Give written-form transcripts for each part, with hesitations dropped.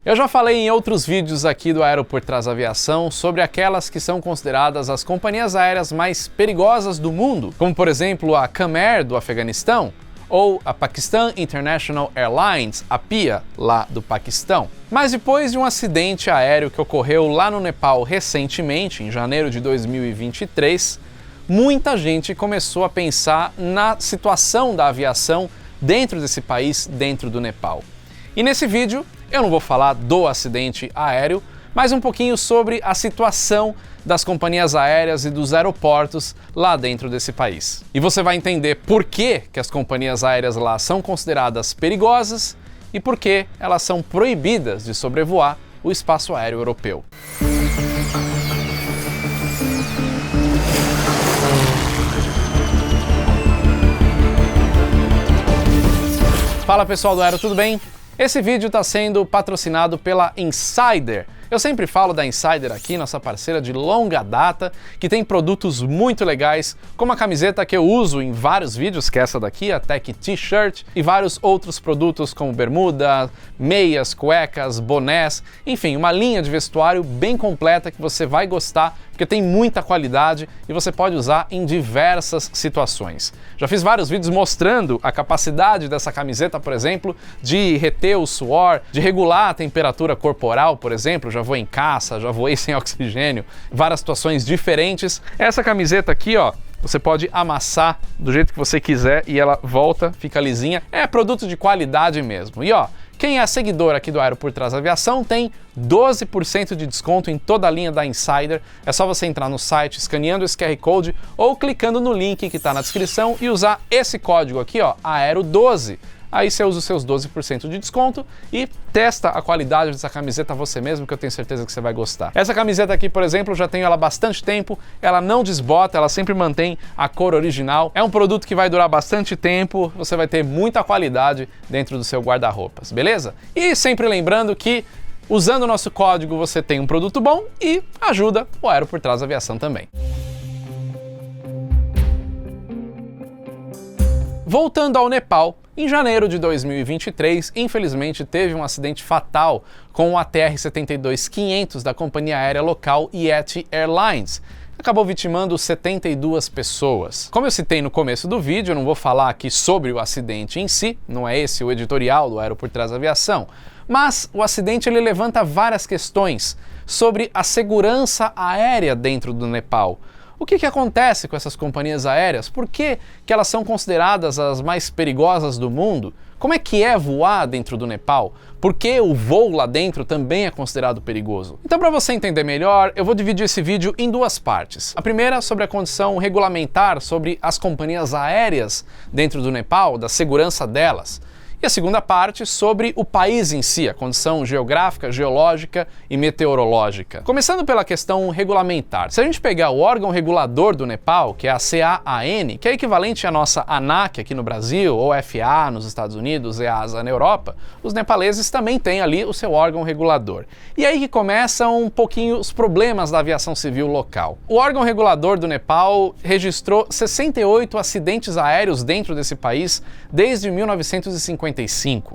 Eu já falei em outros vídeos aqui do Aero por Trás Aviação sobre aquelas que são consideradas as companhias aéreas mais perigosas do mundo, como por exemplo a Khmer do Afeganistão, ou a Pakistan International Airlines, a PIA, lá do Paquistão. Mas depois de um acidente aéreo que ocorreu lá no Nepal recentemente, em janeiro de 2023, muita gente começou a pensar na situação da aviação dentro desse país, dentro do Nepal. E nesse vídeo eu não vou falar do acidente aéreo, mas um pouquinho sobre a situação das companhias aéreas e dos aeroportos lá dentro desse país. E você vai entender por que as companhias aéreas lá são consideradas perigosas e por que elas são proibidas de sobrevoar o espaço aéreo europeu. Fala pessoal do Aero, tudo bem? Esse vídeo está sendo patrocinado pela Insider. Eu sempre falo da Insider aqui, nossa parceira de longa data, que tem produtos muito legais, como a camiseta que eu uso em vários vídeos, que é essa daqui, a Tech T-Shirt, e vários outros produtos como bermuda, meias, cuecas, bonés, enfim, uma linha de vestuário bem completa que você vai gostar, porque tem muita qualidade e você pode usar em diversas situações. Já fiz vários vídeos mostrando a capacidade dessa camiseta, por exemplo, de reter o suor, de regular a temperatura corporal, por exemplo. Já voei em caça, já voei sem oxigênio, várias situações diferentes. Essa camiseta aqui, ó, você pode amassar do jeito que você quiser e ela volta, fica lisinha. É produto de qualidade mesmo. E ó, quem é seguidor aqui do Aero por Trás Aviação tem 12% de desconto em toda a linha da Insider. É só você entrar no site escaneando esse QR Code ou clicando no link que está na descrição e usar esse código aqui, ó, AERO12. Aí você usa os seus 12% de desconto e testa a qualidade dessa camiseta você mesmo, que eu tenho certeza que você vai gostar. Essa camiseta aqui, por exemplo, eu já tenho ela há bastante tempo, ela não desbota, ela sempre mantém a cor original. É um produto que vai durar bastante tempo, você vai ter muita qualidade dentro do seu guarda-roupas, beleza? E sempre lembrando que usando o nosso código você tem um produto bom e ajuda o Aero por Trás Aviação também. Voltando ao Nepal, em janeiro de 2023, infelizmente teve um acidente fatal com o ATR-72-500 da companhia aérea local Yeti Airlines. Acabou vitimando 72 pessoas. Como eu citei no começo do vídeo, eu não vou falar aqui sobre o acidente em si, não é esse o editorial do Aero por Trás Aviação, mas o acidente ele levanta várias questões sobre a segurança aérea dentro do Nepal. O que acontece com essas companhias aéreas? Por que elas são consideradas as mais perigosas do mundo? Como é que é voar dentro do Nepal? Por que o voo lá dentro também é considerado perigoso? Então, para você entender melhor, eu vou dividir esse vídeo em duas partes. A primeira sobre a condição regulamentar sobre as companhias aéreas dentro do Nepal, da segurança delas. E a segunda parte sobre o país em si, a condição geográfica, geológica e meteorológica. Começando pela questão regulamentar. Se a gente pegar o órgão regulador do Nepal, que é a CAAN, que é equivalente à nossa ANAC aqui no Brasil, ou FAA nos Estados Unidos, EASA na Europa, os nepaleses também têm ali o seu órgão regulador. E aí que começam um pouquinho os problemas da aviação civil local. O órgão regulador do Nepal registrou 68 acidentes aéreos dentro desse país desde 1955.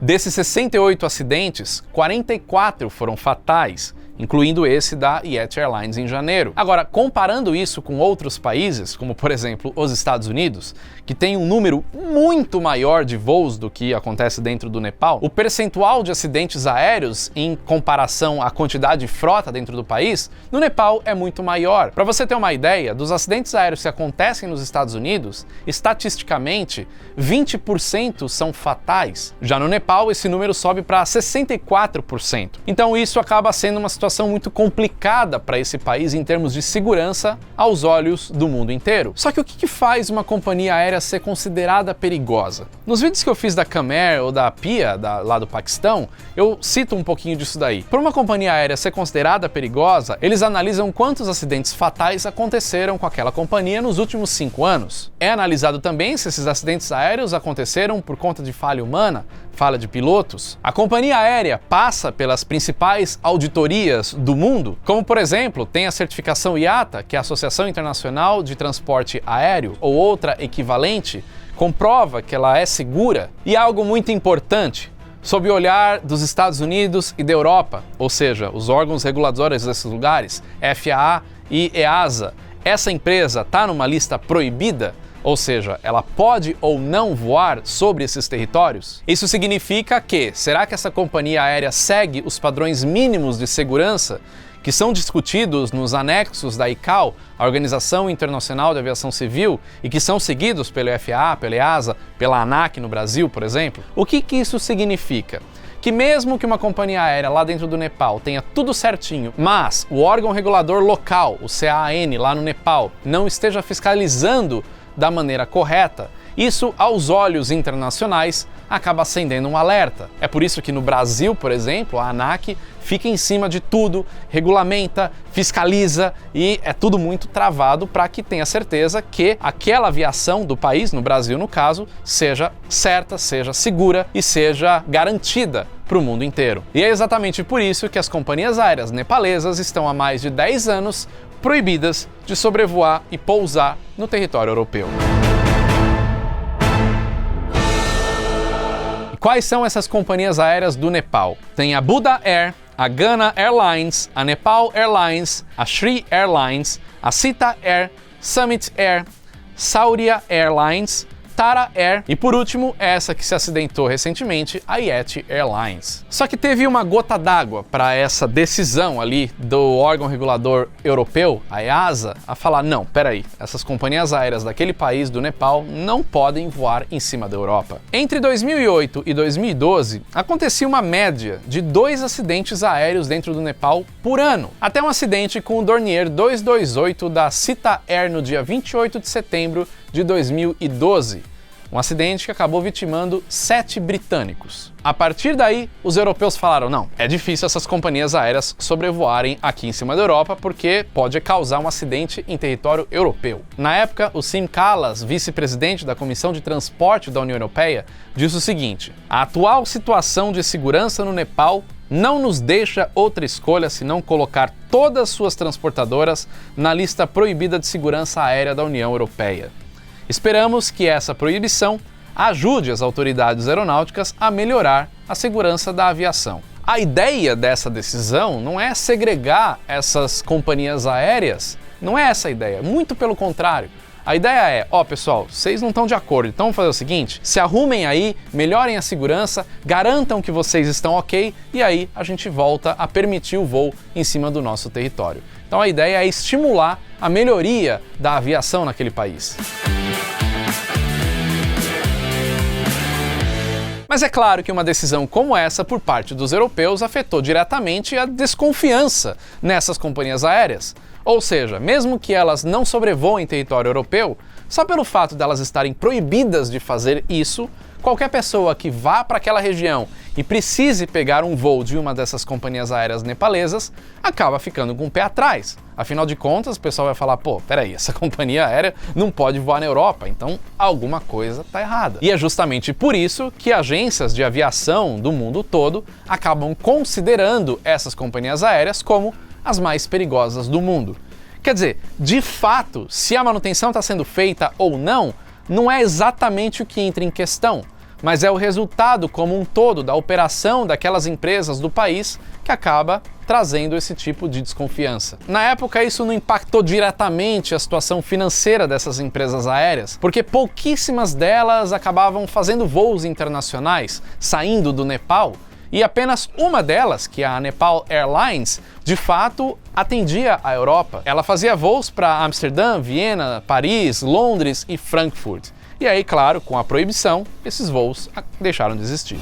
Desses 68 acidentes, 44 foram fatais, incluindo esse da Yeti Airlines em janeiro. Agora, comparando isso com outros países, como por exemplo os Estados Unidos, que tem um número muito maior de voos do que acontece dentro do Nepal, o percentual de acidentes aéreos em comparação à quantidade de frota dentro do país, no Nepal é muito maior. Para você ter uma ideia, dos acidentes aéreos que acontecem nos Estados Unidos, estatisticamente, 20% são fatais. Já no Nepal, esse número sobe para 64%. Então isso acaba sendo uma situação muito complicada para esse país em termos de segurança aos olhos do mundo inteiro. Só que o que faz uma companhia aérea ser considerada perigosa? Nos vídeos que eu fiz da Khmer ou da PIA, lá do Paquistão, eu cito um pouquinho disso daí. Por uma companhia aérea ser considerada perigosa, eles analisam quantos acidentes fatais aconteceram com aquela companhia nos últimos 5 anos. É analisado também se esses acidentes aéreos aconteceram por conta de falha humana, falha de pilotos. A companhia aérea passa pelas principais auditorias do mundo, como por exemplo, tem a certificação IATA, que é a Associação Internacional de Transporte Aéreo, ou outra equivalente, comprova que ela é segura. E algo muito importante, sob o olhar dos Estados Unidos e da Europa, ou seja, os órgãos reguladores desses lugares, FAA e EASA, essa empresa está numa lista proibida? Ou seja, ela pode ou não voar sobre esses territórios? Isso significa que, será que essa companhia aérea segue os padrões mínimos de segurança que são discutidos nos anexos da ICAO, a Organização Internacional de Aviação Civil, e que são seguidos pelo FAA, pela EASA, pela ANAC no Brasil, por exemplo? O que isso significa? Que mesmo que uma companhia aérea lá dentro do Nepal tenha tudo certinho, mas o órgão regulador local, o CAAN, lá no Nepal, não esteja fiscalizando da maneira correta, isso, aos olhos internacionais, acaba acendendo um alerta. É por isso que no Brasil, por exemplo, a ANAC fica em cima de tudo, regulamenta, fiscaliza e é tudo muito travado para que tenha certeza que aquela aviação do país, no Brasil no caso, seja certa, seja segura e seja garantida para o mundo inteiro. E é exatamente por isso que as companhias aéreas nepalesas estão há mais de 10 anos proibidas de sobrevoar e pousar no território europeu. Quais são essas companhias aéreas do Nepal? Tem a Buddha Air, a Ghana Airlines, a Nepal Airlines, a Sri Airlines, a Sita Air, Summit Air, Saudia Airlines, Tara Air e, por último, essa que se acidentou recentemente, a Yeti Airlines. Só que teve uma gota d'água para essa decisão ali do órgão regulador europeu, a EASA, a falar, não, peraí, essas companhias aéreas daquele país, do Nepal, não podem voar em cima da Europa. Entre 2008 e 2012, acontecia uma média de 2 acidentes aéreos dentro do Nepal por ano. Até um acidente com o Dornier 228 da Sita Air no dia 28 de setembro de 2012. Um acidente que acabou vitimando 7 britânicos. A partir daí, os europeus falaram, não, é difícil essas companhias aéreas sobrevoarem aqui em cima da Europa porque pode causar um acidente em território europeu. Na época, o Siim Kallas, vice-presidente da Comissão de Transporte da União Europeia, disse o seguinte: a atual situação de segurança no Nepal não nos deixa outra escolha senão colocar todas suas transportadoras na lista proibida de segurança aérea da União Europeia. Esperamos que essa proibição ajude as autoridades aeronáuticas a melhorar a segurança da aviação. A ideia dessa decisão não é segregar essas companhias aéreas, não é essa a ideia, muito pelo contrário. A ideia é, pessoal, vocês não estão de acordo, então vamos fazer o seguinte, se arrumem aí, melhorem a segurança, garantam que vocês estão ok e aí a gente volta a permitir o voo em cima do nosso território. Então a ideia é estimular a melhoria da aviação naquele país. Mas é claro que uma decisão como essa por parte dos europeus afetou diretamente a desconfiança nessas companhias aéreas. Ou seja, mesmo que elas não sobrevoem território europeu, só pelo fato de elas estarem proibidas de fazer isso, qualquer pessoa que vá para aquela região e precise pegar um voo de uma dessas companhias aéreas nepalesas acaba ficando com o pé atrás. Afinal de contas, o pessoal vai falar, peraí, essa companhia aérea não pode voar na Europa, então alguma coisa está errada. E é justamente por isso que agências de aviação do mundo todo acabam considerando essas companhias aéreas como as mais perigosas do mundo. Quer dizer, de fato, se a manutenção está sendo feita ou não, não é exatamente o que entra em questão, mas é o resultado como um todo da operação daquelas empresas do país que acaba trazendo esse tipo de desconfiança. Na época, isso não impactou diretamente a situação financeira dessas empresas aéreas, porque pouquíssimas delas acabavam fazendo voos internacionais, saindo do Nepal, e apenas uma delas, que é a Nepal Airlines, de fato atendia a Europa. Ela fazia voos para Amsterdã, Viena, Paris, Londres e Frankfurt. E aí, claro, com a proibição, esses voos deixaram de existir.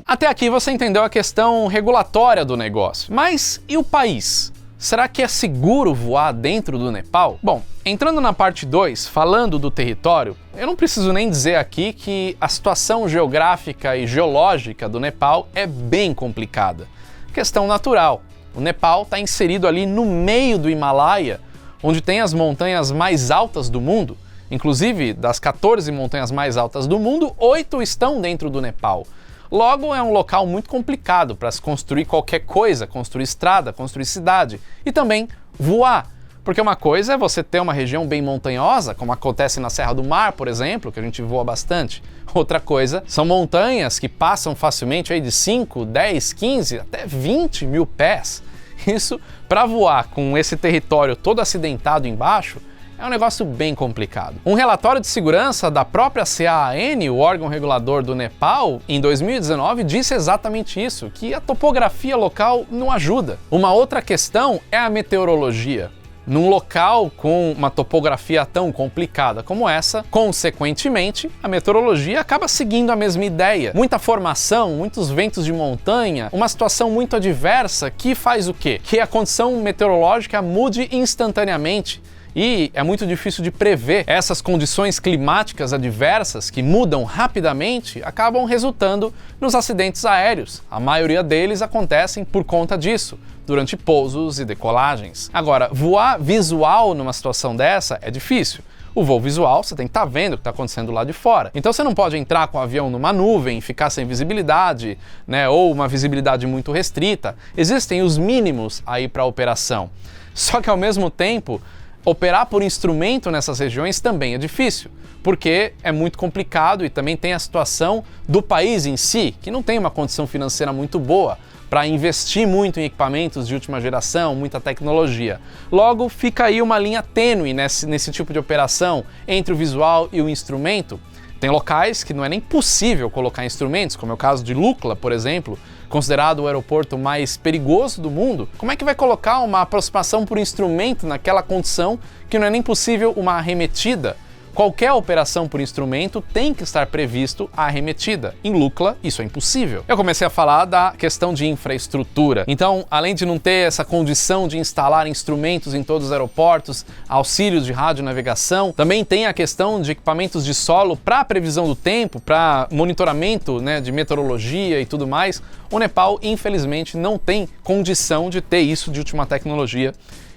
Até aqui você entendeu a questão regulatória do negócio. Mas e o país? Será que é seguro voar dentro do Nepal? Bom, entrando na parte 2, falando do território, eu não preciso nem dizer aqui que a situação geográfica e geológica do Nepal é bem complicada. Questão natural, o Nepal está inserido ali no meio do Himalaia, onde tem as montanhas mais altas do mundo. Inclusive, das 14 montanhas mais altas do mundo, 8 estão dentro do Nepal. Logo, é um local muito complicado para se construir qualquer coisa, construir estrada, construir cidade e também voar, Porque uma coisa é você ter uma região bem montanhosa, como acontece na Serra do Mar, por exemplo, que a gente voa bastante. Outra coisa são montanhas que passam facilmente aí de 5, 10, 15, até 20 mil pés. Isso, para voar com esse território todo acidentado embaixo, é um negócio bem complicado. Um relatório de segurança da própria CAAN, o órgão regulador do Nepal, em 2019 disse exatamente isso, que a topografia local não ajuda. Uma outra questão é a meteorologia. Num local com uma topografia tão complicada como essa, consequentemente, a meteorologia acaba seguindo a mesma ideia. Muita formação, muitos ventos de montanha, uma situação muito adversa que faz o quê? Que a condição meteorológica mude instantaneamente. E é muito difícil de prever. Essas condições climáticas adversas que mudam rapidamente acabam resultando nos acidentes aéreos. A maioria deles acontecem por conta disso, durante pousos e decolagens. Agora, voar visual numa situação dessa é difícil. O voo visual, você tem que estar vendo o que está acontecendo lá de fora. Então você não pode entrar com o avião numa nuvem, ficar sem visibilidade, né, ou uma visibilidade muito restrita. Existem os mínimos aí para a operação. Só que ao mesmo tempo, operar por instrumento nessas regiões também é difícil, porque é muito complicado e também tem a situação do país em si, que não tem uma condição financeira muito boa para investir muito em equipamentos de última geração, muita tecnologia. Logo, fica aí uma linha tênue nesse tipo de operação entre o visual e o instrumento. Tem locais que não é nem possível colocar instrumentos, como é o caso de Lukla, por exemplo, considerado o aeroporto mais perigoso do mundo. Como é que vai colocar uma aproximação por instrumento naquela condição que não é nem possível uma arremetida? Qualquer operação por instrumento tem que estar previsto a arremetida. Em Lukla, isso é impossível. Eu comecei a falar da questão de infraestrutura. Então, além de não ter essa condição de instalar instrumentos em todos os aeroportos, auxílios de radionavegação, também tem a questão de equipamentos de solo para previsão do tempo, para monitoramento, né, de meteorologia e tudo mais. O Nepal, infelizmente, não tem condição de ter isso de última tecnologia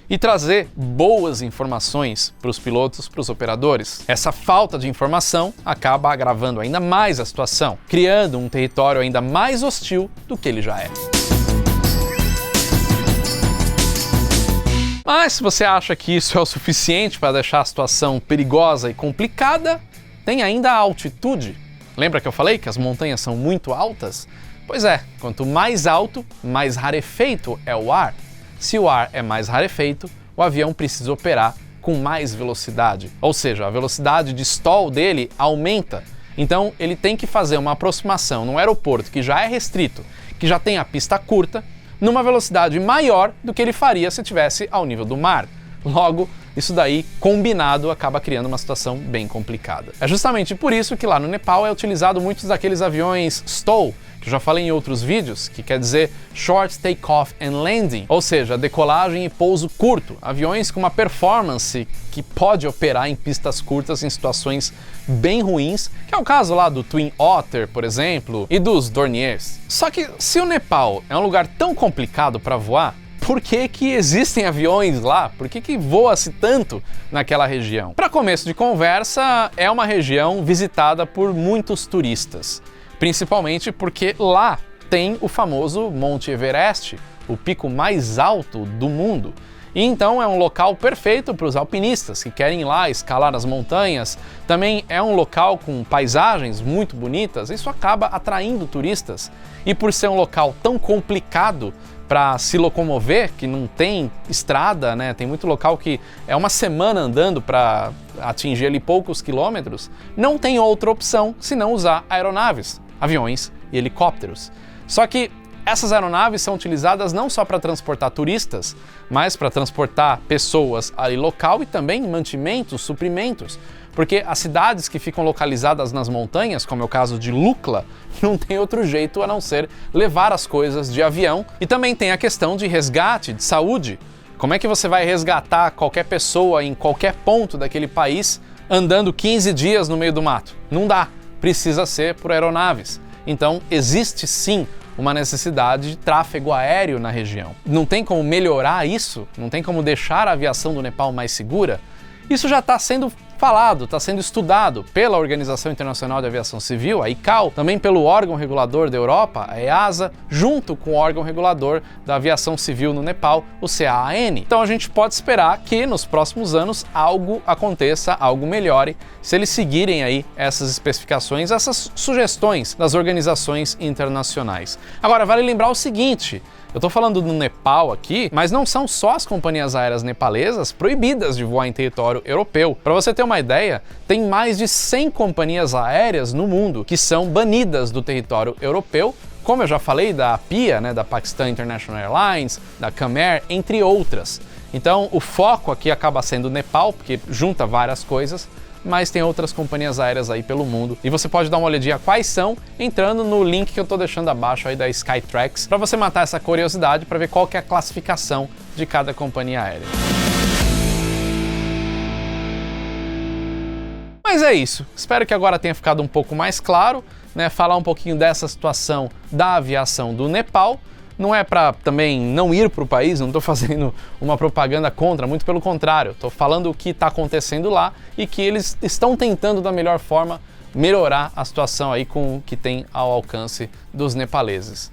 e trazer boas informações para os pilotos, para os operadores. Essa falta de informação acaba agravando ainda mais a situação, criando um território ainda mais hostil do que ele já é. Mas se você acha que isso é o suficiente para deixar a situação perigosa e complicada, tem ainda a altitude. Lembra que eu falei que as montanhas são muito altas? Pois é, quanto mais alto, mais rarefeito é o ar. Se o ar é mais rarefeito, o avião precisa operar com mais velocidade, ou seja, a velocidade de stall dele aumenta. Então ele tem que fazer uma aproximação num aeroporto que já é restrito, que já tem a pista curta, numa velocidade maior do que ele faria se estivesse ao nível do mar. Logo, isso daí, combinado, acaba criando uma situação bem complicada. É justamente por isso que lá no Nepal é utilizado muitos daqueles aviões STOL, que eu já falei em outros vídeos, que quer dizer Short Takeoff and Landing, ou seja, decolagem e pouso curto. Aviões com uma performance que pode operar em pistas curtas em situações bem ruins, que é o caso lá do Twin Otter, por exemplo, e dos Dorniers. Só que se o Nepal é um lugar tão complicado para voar, por que existem aviões lá? Por que voa-se tanto naquela região? Para começo de conversa, é uma região visitada por muitos turistas, principalmente porque lá tem o famoso Monte Everest, o pico mais alto do mundo. E então é um local perfeito para os alpinistas que querem ir lá escalar as montanhas. Também é um local com paisagens muito bonitas, isso acaba atraindo turistas. E por ser um local tão complicado para se locomover, que não tem estrada, né? Tem muito local que é uma semana andando para atingir ali poucos quilômetros, não tem outra opção senão usar aeronaves, aviões e helicópteros. Só que essas aeronaves são utilizadas não só para transportar turistas, mas para transportar pessoas ali local e também mantimentos, suprimentos. Porque as cidades que ficam localizadas nas montanhas, como é o caso de Lukla, não tem outro jeito a não ser levar as coisas de avião. E também tem a questão de resgate, de saúde. Como é que você vai resgatar qualquer pessoa em qualquer ponto daquele país andando 15 dias no meio do mato? Não dá, precisa ser por aeronaves. Então existe sim uma necessidade de tráfego aéreo na região. Não tem como melhorar isso? Não tem como deixar a aviação do Nepal mais segura? Isso já está sendo falado, está sendo estudado pela Organização Internacional de Aviação Civil, a ICAO, também pelo órgão regulador da Europa, a EASA, junto com o órgão regulador da aviação civil no Nepal, o CAAN. Então a gente pode esperar que nos próximos anos algo aconteça, algo melhore, se eles seguirem aí essas especificações, essas sugestões das organizações internacionais. Agora, vale lembrar o seguinte: eu estou falando do Nepal aqui, mas não são só as companhias aéreas nepalesas proibidas de voar em território europeu. Para você ter uma ideia, tem mais de 100 companhias aéreas no mundo que são banidas do território europeu, como eu já falei da PIA, da Pakistan International Airlines, da Khmer, entre outras. Então o foco aqui acaba sendo o Nepal, porque junta várias coisas, mas tem outras companhias aéreas aí pelo mundo. E você pode dar uma olhadinha quais são, entrando no link que eu tô deixando abaixo aí da Skytrax, para você matar essa curiosidade, para ver qual que é a classificação de cada companhia aérea. Mas é isso. Espero que agora tenha ficado um pouco mais claro, falar um pouquinho dessa situação da aviação do Nepal. Não é para também não ir para o país, não estou fazendo uma propaganda contra, muito pelo contrário, estou falando o que está acontecendo lá e que eles estão tentando da melhor forma melhorar a situação aí com o que tem ao alcance dos nepaleses.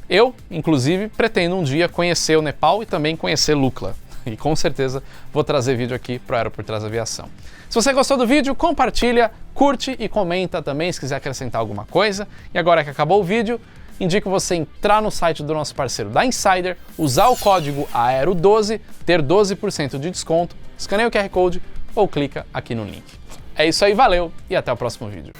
Eu, inclusive, pretendo um dia conhecer o Nepal e também conhecer Lukla. E com certeza vou trazer vídeo aqui para o Aero por Trás da Aviação. Se você gostou do vídeo, compartilha, curte e comenta também se quiser acrescentar alguma coisa. E agora que acabou o vídeo, indico você entrar no site do nosso parceiro da Insider, usar o código AERO12, ter 12% de desconto, escaneia o QR Code ou clica aqui no link. É isso aí, valeu e até o próximo vídeo.